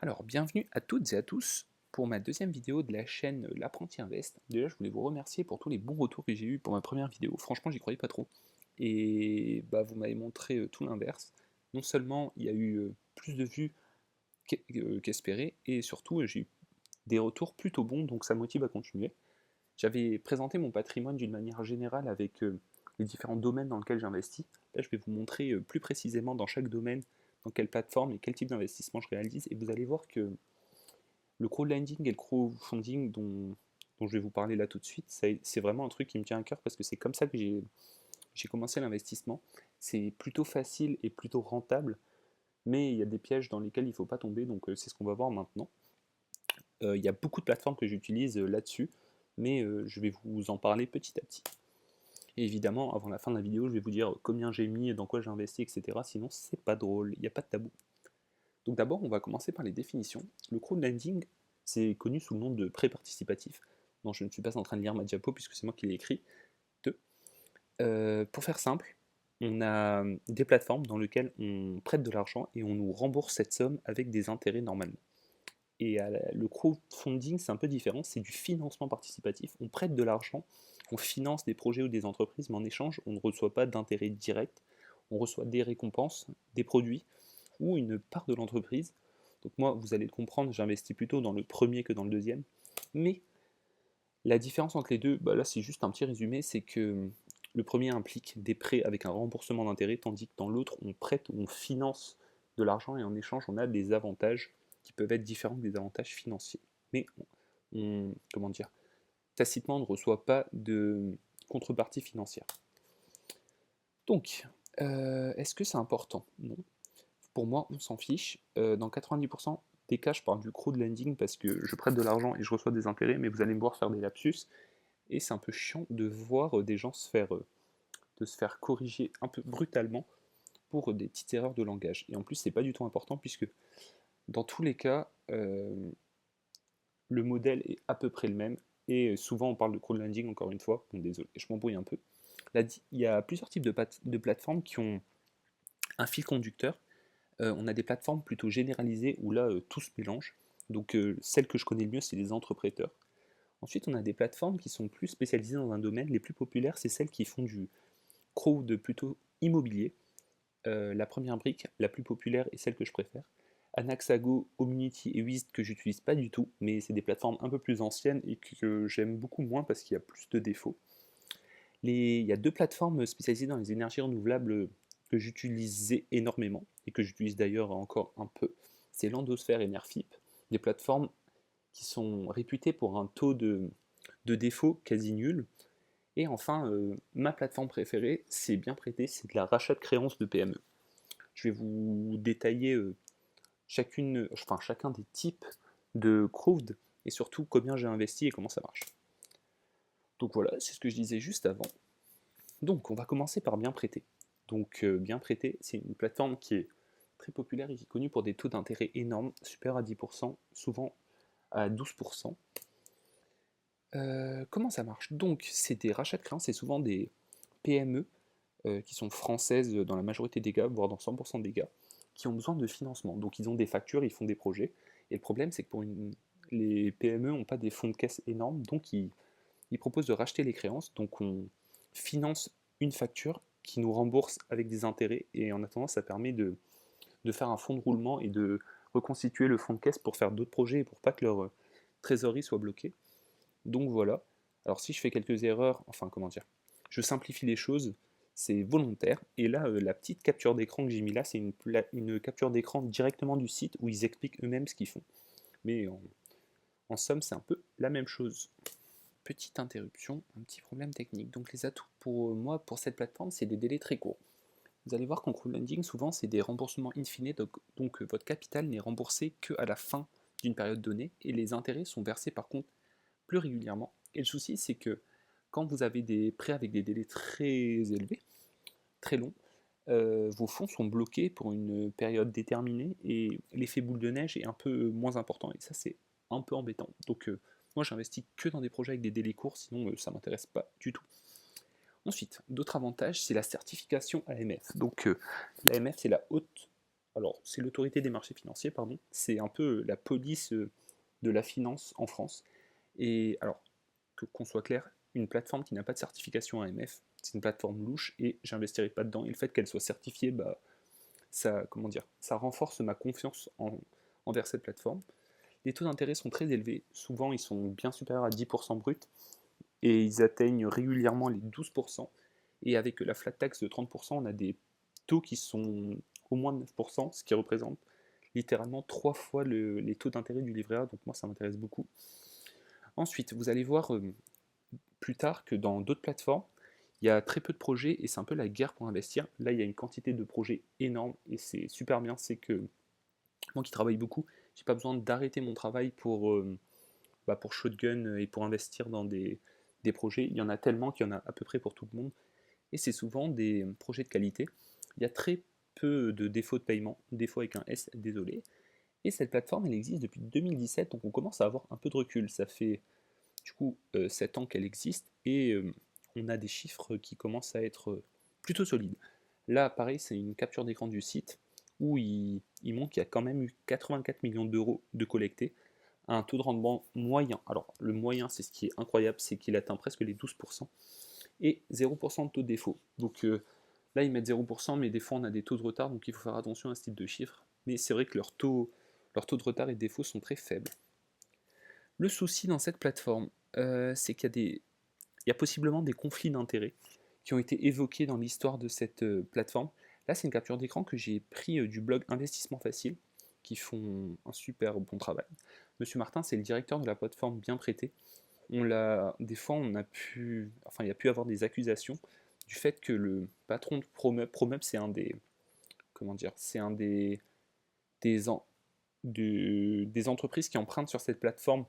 Alors, bienvenue à toutes et à tous pour ma deuxième vidéo de la chaîne L'Apprenti Invest. Déjà, je voulais vous remercier pour tous les bons retours que j'ai eus pour ma première vidéo. Franchement, j'y croyais pas trop. Et bah, vous m'avez montré tout l'inverse. Non seulement il y a eu plus de vues qu'espéré, et surtout j'ai eu des retours plutôt bons, donc ça motive à continuer. J'avais présenté mon patrimoine d'une manière générale avec les différents domaines dans lesquels j'investis. Là, je vais vous montrer plus précisément dans chaque domaine, dans quelle plateforme et quel type d'investissement je réalise. Et vous allez voir que le crowdlending et le crowdfunding dont je vais vous parler là tout de suite, c'est vraiment un truc qui me tient à cœur parce que c'est comme ça que j'ai commencé l'investissement. C'est plutôt facile et plutôt rentable, mais il y a des pièges dans lesquels il ne faut pas tomber, donc c'est ce qu'on va voir maintenant. Il y a beaucoup de plateformes que j'utilise là-dessus, mais je vais vous en parler petit à petit. Et évidemment, avant la fin de la vidéo, je vais vous dire combien j'ai mis, dans quoi j'ai investi, etc. Sinon, c'est pas drôle, il n'y a pas de tabou. Donc d'abord, on va commencer par les définitions. Le crowdlending, c'est connu sous le nom de prêt participatif. Non, je ne suis pas en train de lire ma diapo puisque c'est moi qui l'ai écrit. Pour faire simple, on a des plateformes dans lesquelles on prête de l'argent et on nous rembourse cette somme avec des intérêts normalement. Et le crowdfunding, c'est un peu différent, c'est du financement participatif. On prête de l'argent, on finance des projets ou des entreprises, mais en échange, on ne reçoit pas d'intérêt direct. On reçoit des récompenses, des produits ou une part de l'entreprise. Donc moi, vous allez le comprendre, j'investis plutôt dans le premier que dans le deuxième. Mais la différence entre les deux, bah là c'est juste un petit résumé, c'est que le premier implique des prêts avec un remboursement d'intérêt, tandis que dans l'autre, on prête ou on finance de l'argent et en échange, on a des avantages qui peuvent être différents des avantages financiers. Mais comment dire, tacitement, on ne reçoit pas de contrepartie financière. Donc, est-ce que c'est important? Non. Pour moi, on s'en fiche. Dans 90% des cas, je parle du crowdlending parce que je prête de l'argent et je reçois des intérêts, mais vous allez me voir faire des lapsus. Et c'est un peu chiant de voir des gens de se faire corriger un peu brutalement pour des petites erreurs de langage. Et en plus, c'est pas du tout important puisque dans tous les cas, le modèle est à peu près le même. Et souvent, on parle de crowdlending, encore une fois. Bon, désolé, je m'embrouille un peu. Là, il y a plusieurs types de plateformes qui ont un fil conducteur. On a des plateformes plutôt généralisées où là, tout se mélange. Donc, celle que je connais le mieux, c'est les entrepreneurs. Ensuite, on a des plateformes qui sont plus spécialisées dans un domaine. Les plus populaires, c'est celles qui font du crowd plutôt immobilier. La première brique, la plus populaire et celle que je préfère. Anaxago, Community et Wizd que j'utilise pas du tout, mais c'est des plateformes un peu plus anciennes et que j'aime beaucoup moins parce qu'il y a plus de défauts. Il y a deux plateformes spécialisées dans les énergies renouvelables que j'utilisais énormément et que j'utilise d'ailleurs encore un peu. C'est Landosphère et Nerfip, des plateformes qui sont réputées pour un taux de défaut quasi nul. Et enfin, ma plateforme préférée, c'est bien prêté, c'est de la rachat de créances de PME. Je vais vous détailler chacun des types de crowd et surtout combien j'ai investi et comment ça marche. Donc voilà, c'est ce que je disais juste avant. Donc on va commencer par bien prêter. Donc bien prêter, c'est une plateforme qui est très populaire et qui est connue pour des taux d'intérêt énormes, supérieurs à 10%, souvent à 12%. Comment ça marche? Donc c'est des rachats de créances, c'est souvent des PME qui sont françaises dans la majorité des cas, voire dans 100% des cas, qui ont besoin de financement. Donc ils ont des factures, ils font des projets. Et le problème, c'est que les PME n'ont pas des fonds de caisse énormes, donc ils proposent de racheter les créances. Donc on finance une facture qui nous rembourse avec des intérêts. Et en attendant, ça permet de faire un fonds de roulement et de reconstituer le fonds de caisse pour faire d'autres projets et pour pas que leur trésorerie soit bloquée. Donc voilà. Alors si je fais quelques erreurs, enfin comment dire, je simplifie les choses, c'est volontaire. Et là, la petite capture d'écran que j'ai mis là, c'est une capture d'écran directement du site où ils expliquent eux-mêmes ce qu'ils font. Mais en somme, c'est un peu la même chose. Petite interruption, un petit problème technique. Donc les atouts pour moi, pour cette plateforme, c'est des délais très courts. Vous allez voir qu'en crowdlending, souvent, c'est des remboursements in fine, donc votre capital n'est remboursé qu'à la fin d'une période donnée, et les intérêts sont versés par contre plus régulièrement. Et le souci, c'est que quand vous avez des prêts avec des délais très élevés, très longs, vos fonds sont bloqués pour une période déterminée et l'effet boule de neige est un peu moins important. Et ça, c'est un peu embêtant. Donc, moi, j'investis que dans des projets avec des délais courts, sinon ça ne m'intéresse pas du tout. Ensuite, d'autres avantages, c'est la certification AMF. Donc, l'AMF, c'est la haute alors c'est l'autorité des marchés financiers, pardon, c'est un peu la police de la finance en France. Et alors, qu'on soit clair, une plateforme qui n'a pas de certification AMF, c'est une plateforme louche et j'investirai pas dedans. Et le fait qu'elle soit certifiée, bah, ça, comment dire, ça renforce ma confiance envers cette plateforme. Les taux d'intérêt sont très élevés, souvent ils sont bien supérieurs à 10% brut et ils atteignent régulièrement les 12%. Et avec la flat tax de 30%, on a des taux qui sont au moins de 9%, ce qui représente littéralement 3 fois les taux d'intérêt du livret A, donc moi ça m'intéresse beaucoup. Ensuite, vous allez voir plus tard que dans d'autres plateformes, il y a très peu de projets et c'est un peu la guerre pour investir. Là, il y a une quantité de projets énorme et c'est super bien. C'est que moi qui travaille beaucoup, j'ai pas besoin d'arrêter mon travail pour Shotgun et pour investir dans des projets. Il y en a tellement qu'il y en a à peu près pour tout le monde. Et c'est souvent des projets de qualité. Il y a très peu de défauts de paiement, défauts avec un S, désolé. Et cette plateforme, elle existe depuis 2017, donc on commence à avoir un peu de recul. Ça fait du coup 7 ans qu'elle existe et on a des chiffres qui commencent à être plutôt solides. Là, pareil, c'est une capture d'écran du site où il montre qu'il y a quand même eu 84 millions d'euros de collectés à un taux de rendement moyen. Alors, le moyen, c'est ce qui est incroyable, c'est qu'il atteint presque les 12% et 0% de taux de défaut. Donc là, ils mettent 0%, mais des fois, on a des taux de retard, donc il faut faire attention à ce type de chiffres. Mais c'est vrai que leurs taux de retard et de défaut sont très faibles. Le souci dans cette plateforme, c'est qu'il y a possiblement des conflits d'intérêts qui ont été évoqués dans l'histoire de cette plateforme. Là, c'est une capture d'écran que j'ai pris du blog Investissement Facile, qui font un super bon travail. Monsieur Martin, c'est le directeur de la plateforme Bien Prêté. Des fois, il y a pu avoir des accusations du fait que le patron de Promeuble, c'est un des, comment dire, c'est un des, en- des entreprises qui empruntent sur cette plateforme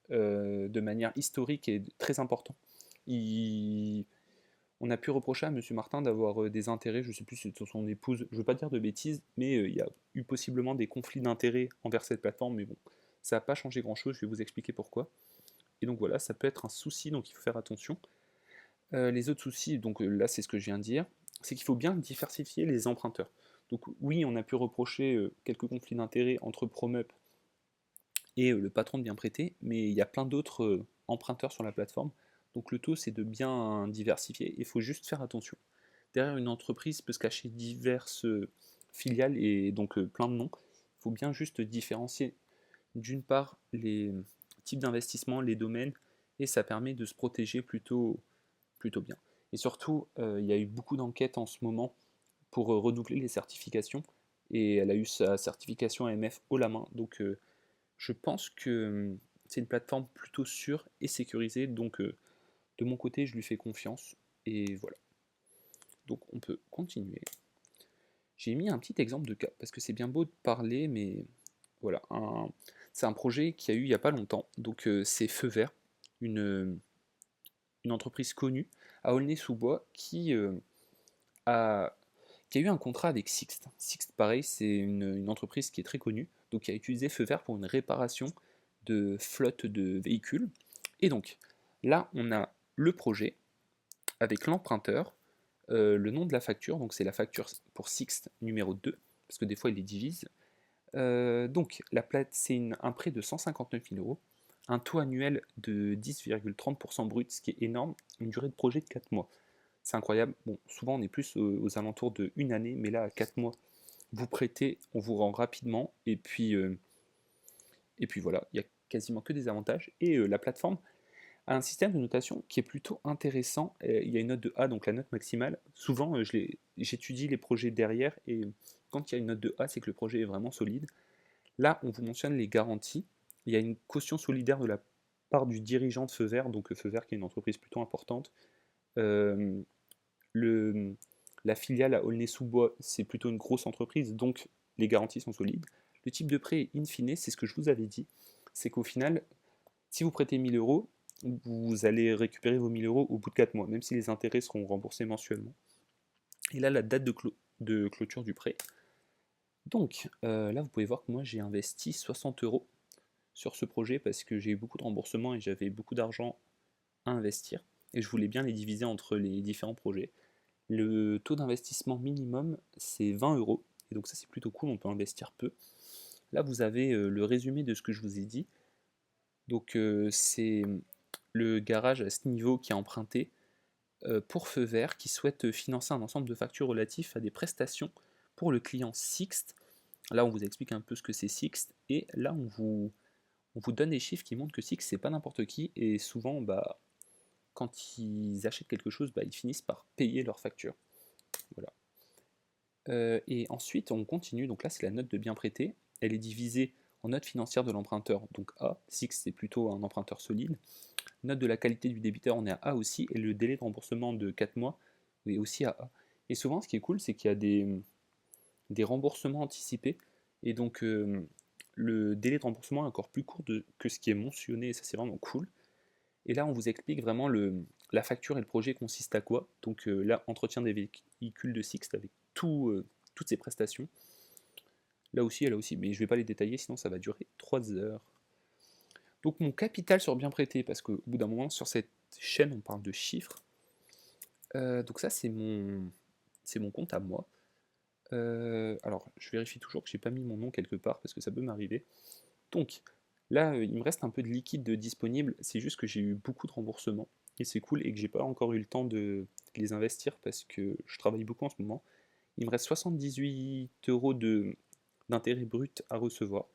de manière historique et très importante. Il, on a pu reprocher à Monsieur Martin d'avoir des intérêts, je ne sais plus si c'est son épouse, je ne veux pas dire de bêtises, mais il y a eu possiblement des conflits d'intérêts envers cette plateforme, mais bon, ça n'a pas changé grand-chose, je vais vous expliquer pourquoi. Et donc voilà, ça peut être un souci, donc il faut faire attention. Les autres soucis, donc là c'est ce que je viens de dire, c'est qu'il faut bien diversifier les emprunteurs. Donc oui, on a pu reprocher quelques conflits d'intérêts entre Promup et le patron de bien prêter, mais il y a plein d'autres emprunteurs sur la plateforme. Donc le tout, c'est de bien diversifier. Il faut juste faire attention. Derrière une entreprise peut se cacher diverses filiales et donc plein de noms. Il faut bien juste différencier d'une part les types d'investissement, les domaines, et ça permet de se protéger plutôt bien. Et surtout, il y a eu beaucoup d'enquêtes en ce moment pour redoubler les certifications, et elle a eu sa certification AMF haut la main. Donc je pense que c'est une plateforme plutôt sûre et sécurisée, donc de mon côté, je lui fais confiance, et voilà. Donc on peut continuer. J'ai mis un petit exemple de cas, parce que c'est bien beau de parler, mais voilà, c'est un projet qui a eu il n'y a pas longtemps, donc c'est Feu Vert, une entreprise connue à Aulnay-sous-Bois a, qui a eu un contrat avec Sixt. Sixt, pareil, c'est une entreprise qui est très connue, donc qui a utilisé Feu Vert pour une réparation de flotte de véhicules. Et donc, là, on a le projet avec l'emprunteur, le nom de la facture, donc c'est la facture pour Sixt numéro 2, parce que des fois il les divise. Donc, la plate, c'est un prêt de 159 000 euros, un taux annuel de 10,30% brut, ce qui est énorme, une durée de projet de 4 mois. C'est incroyable. Bon, souvent on est plus aux alentours de une année, mais là à 4 mois, vous prêtez, on vous rend rapidement, et puis voilà, il n'y a quasiment que des avantages. Et la plateforme a un système de notation qui est plutôt intéressant. Il y a une note de A, donc la note maximale. Souvent, j'étudie les projets derrière, et quand il y a une note de A, c'est que le projet est vraiment solide. Là, on vous mentionne les garanties. Il y a une caution solidaire de la part du dirigeant de Feu Vert, donc Feu Vert qui est une entreprise plutôt importante. Euh, le, la filiale à Aulnay-sous-Bois, c'est plutôt une grosse entreprise, donc les garanties sont solides. Le type de prêt, in fine, c'est ce que je vous avais dit, c'est qu'au final, si vous prêtez 1000 euros, vous allez récupérer vos 1000 euros au bout de 4 mois, même si les intérêts seront remboursés mensuellement. Et là, la date de clôture du prêt. Donc là, vous pouvez voir que moi, j'ai investi 60 euros sur ce projet parce que j'ai eu beaucoup de remboursements et j'avais beaucoup d'argent à investir. Et je voulais bien les diviser entre les différents projets. Le taux d'investissement minimum, c'est 20 euros. et donc ça c'est plutôt cool, on peut investir peu. Là vous avez le résumé de ce que je vous ai dit. Donc c'est le garage à ce niveau qui a emprunté pour feu vert qui souhaite financer un ensemble de factures relatifs à des prestations pour le client Sixt. Là, on vous explique un peu ce que c'est Sixt, et là, on vous donne des chiffres qui montrent que Sixt, c'est pas n'importe qui, et souvent, bah, quand ils achètent quelque chose, bah, ils finissent par payer leurs factures. Voilà. Et ensuite, on continue, donc là, c'est la note de bien prêté. Elle est divisée en note financière de l'emprunteur, donc A. Sixt, c'est plutôt un emprunteur solide. Note de la qualité du débiteur, on est à A aussi, et le délai de remboursement de 4 mois est aussi à A. Et souvent, ce qui est cool, c'est qu'il y a des remboursements anticipés, et donc le délai de remboursement est encore plus court que ce qui est mentionné, et ça c'est vraiment cool. Et là, on vous explique vraiment la facture et le projet consiste à quoi. Donc là, entretien des véhicules de Sixt avec toutes ces prestations. Là aussi, mais je ne vais pas les détailler, sinon ça va durer 3 heures. Donc mon capital sur bien prêté, parce qu'au bout d'un moment, sur cette chaîne, on parle de chiffres. Donc ça, c'est mon compte à moi. Alors, je vérifie toujours que j'ai pas mis mon nom quelque part, parce que ça peut m'arriver. Donc, là, il me reste un peu de liquide disponible, c'est juste que j'ai eu beaucoup de remboursements, et c'est cool, et que j'ai pas encore eu le temps de les investir, parce que je travaille beaucoup en ce moment. Il me reste 78 euros d'intérêt brut à recevoir.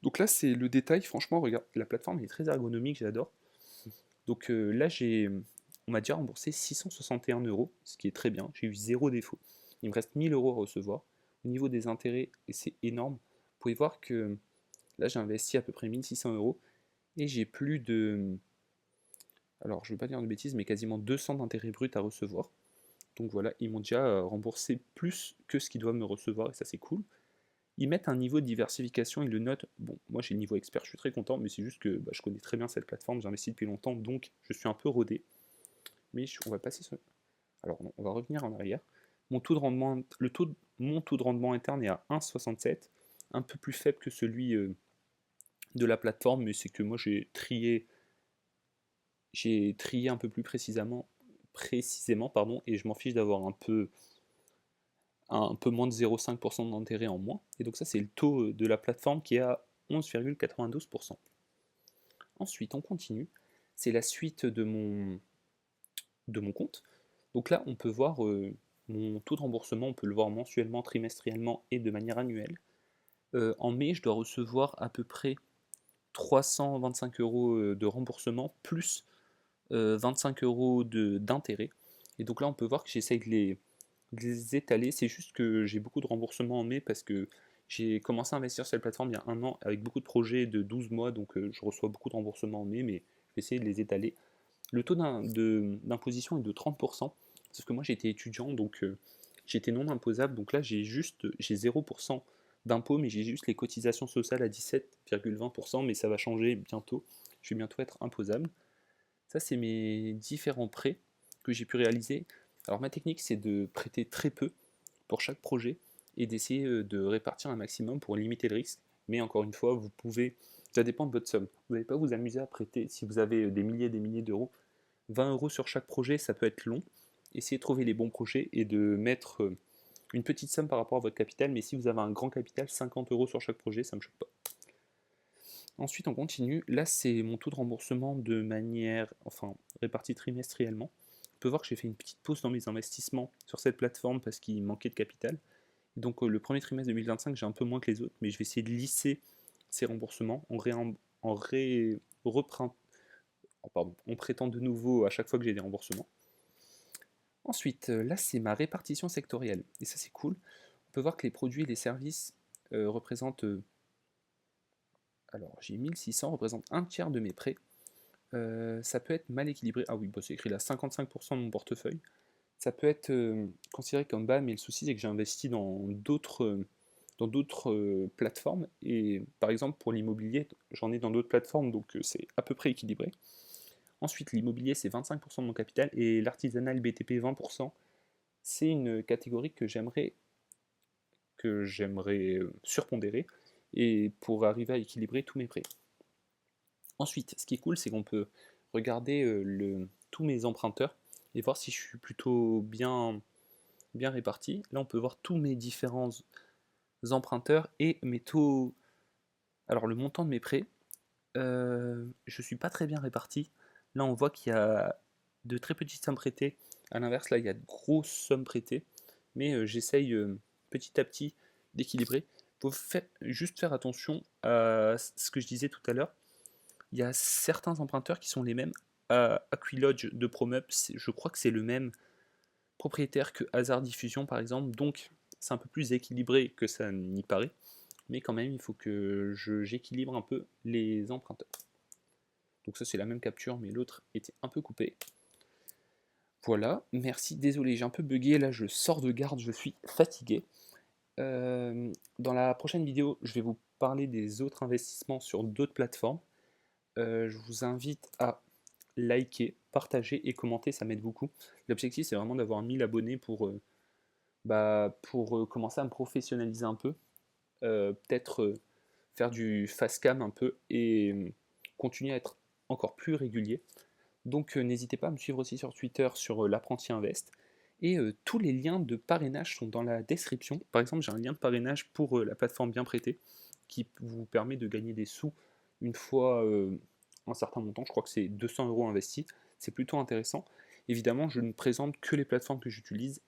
Donc là, c'est le détail, franchement, regarde, la plateforme est très ergonomique, j'adore. Donc là, on m'a déjà remboursé 661 euros, ce qui est très bien, j'ai eu 0 défaut. Il me reste 1000 euros à recevoir. Au niveau des intérêts, et c'est énorme, vous pouvez voir que là, j'ai investi à peu près 1600 euros, et j'ai plus de, alors je ne vais pas dire de bêtises, mais quasiment 200 d'intérêts bruts à recevoir. Donc voilà, ils m'ont déjà remboursé plus que ce qu'ils doivent me recevoir, et ça c'est cool. Ils mettent un niveau de diversification, ils le notent. Bon, moi j'ai le niveau expert, je suis très content, mais c'est juste que bah, je connais très bien cette plateforme, j'investis depuis longtemps, donc je suis un peu rodé. Mais on va passer sur... Alors non, on va revenir en arrière. Mon taux de rendement, mon taux de rendement interne est à 1,67, un peu plus faible que celui de la plateforme, mais c'est que moi j'ai trié un peu plus précisément pardon, et je m'en fiche d'avoir un peu moins de 0,5% d'intérêt en moins. Et donc ça, c'est le taux de la plateforme qui est à 11,92%. Ensuite, on continue. C'est la suite de mon compte. Donc là, on peut voir mon taux de remboursement, on peut le voir mensuellement, trimestriellement et de manière annuelle. En mai, je dois recevoir à peu près 325 euros de remboursement plus 25 euros d'intérêt. Et donc là, on peut voir que j'essaye de les étaler. C'est juste que j'ai beaucoup de remboursements en mai parce que j'ai commencé à investir sur la plateforme il y a un an avec beaucoup de projets de 12 mois, donc je reçois beaucoup de remboursements en mai, mais je vais essayer de les étaler. Le taux d'imposition est de 30%, sauf que moi j'étais étudiant, donc j'étais non imposable, donc là j'ai 0% d'impôt, mais j'ai juste les cotisations sociales à 17,20%, mais ça va changer bientôt, je vais bientôt être imposable. Ça c'est mes différents prêts que j'ai pu réaliser. Alors ma technique c'est de prêter très peu pour chaque projet et d'essayer de répartir un maximum pour limiter le risque, mais encore une fois vous pouvez, ça dépend de votre somme, vous n'allez pas vous amuser à prêter si vous avez des milliers d'euros. 20 euros sur chaque projet, ça peut être long. Essayez de trouver les bons projets et de mettre une petite somme par rapport à votre capital, mais si vous avez un grand capital, 50 euros sur chaque projet, ça ne me choque pas. Ensuite, on continue. Là, c'est mon taux de remboursement de manière, enfin, réparti trimestriellement. On peut voir que j'ai fait une petite pause dans mes investissements sur cette plateforme parce qu'il manquait de capital. Donc, le premier trimestre 2025, j'ai un peu moins que les autres, mais je vais essayer de lisser ces remboursements en prêtant de nouveau à chaque fois que j'ai des remboursements. Ensuite, là, c'est ma répartition sectorielle. Et ça, c'est cool. On peut voir que les produits et les services représentent... alors, j'ai 1600, représentent un tiers de mes prêts. Ça peut être mal équilibré. Ah oui, bah, c'est écrit là, 55% de mon portefeuille. Ça peut être considéré comme bas, mais le souci, c'est que j'ai investi dans d'autres plateformes. Et par exemple, pour l'immobilier, j'en ai dans d'autres plateformes, donc c'est à peu près équilibré. Ensuite, l'immobilier, c'est 25% de mon capital, et l'artisanat, le BTP, 20%. C'est une catégorie que j'aimerais surpondérer et pour arriver à équilibrer tous mes prêts. Ensuite, ce qui est cool, c'est qu'on peut regarder tous mes emprunteurs et voir si je suis plutôt bien bien répartis. Là, on peut voir tous mes différents emprunteurs et mes taux. Alors, le montant de mes prêts, je suis pas très bien réparti. Là, on voit qu'il y a de très petites sommes prêtées. À l'inverse, là, il y a de grosses sommes prêtées. Mais j'essaye petit à petit d'équilibrer. Il faut juste faire attention à ce que je disais tout à l'heure. Il y a certains emprunteurs qui sont les mêmes. Aquilodge de Promup, je crois que c'est le même propriétaire que Hasard Diffusion par exemple, donc c'est un peu plus équilibré que ça n'y paraît, mais quand même il faut que j'équilibre un peu les emprunteurs. Donc ça c'est la même capture, mais l'autre était un peu coupé. Voilà, merci, désolé, j'ai un peu bugué, là je sors de garde, je suis fatigué. Dans la prochaine vidéo, je vais vous parler des autres investissements sur d'autres plateformes. Je vous invite à liker, partager et commenter, ça m'aide beaucoup. L'objectif c'est vraiment d'avoir 1000 abonnés pour commencer à me professionnaliser un peu, peut-être faire du fast cam un peu et continuer à être encore plus régulier. Donc n'hésitez pas à me suivre aussi sur Twitter sur l'apprenti invest. Et tous les liens de parrainage sont dans la description. Par exemple, j'ai un lien de parrainage pour la plateforme Bien Prêté qui vous permet de gagner des sous une fois un certain montant. Je crois que c'est 200 € investis. C'est plutôt intéressant. Évidemment, je ne présente que les plateformes que j'utilise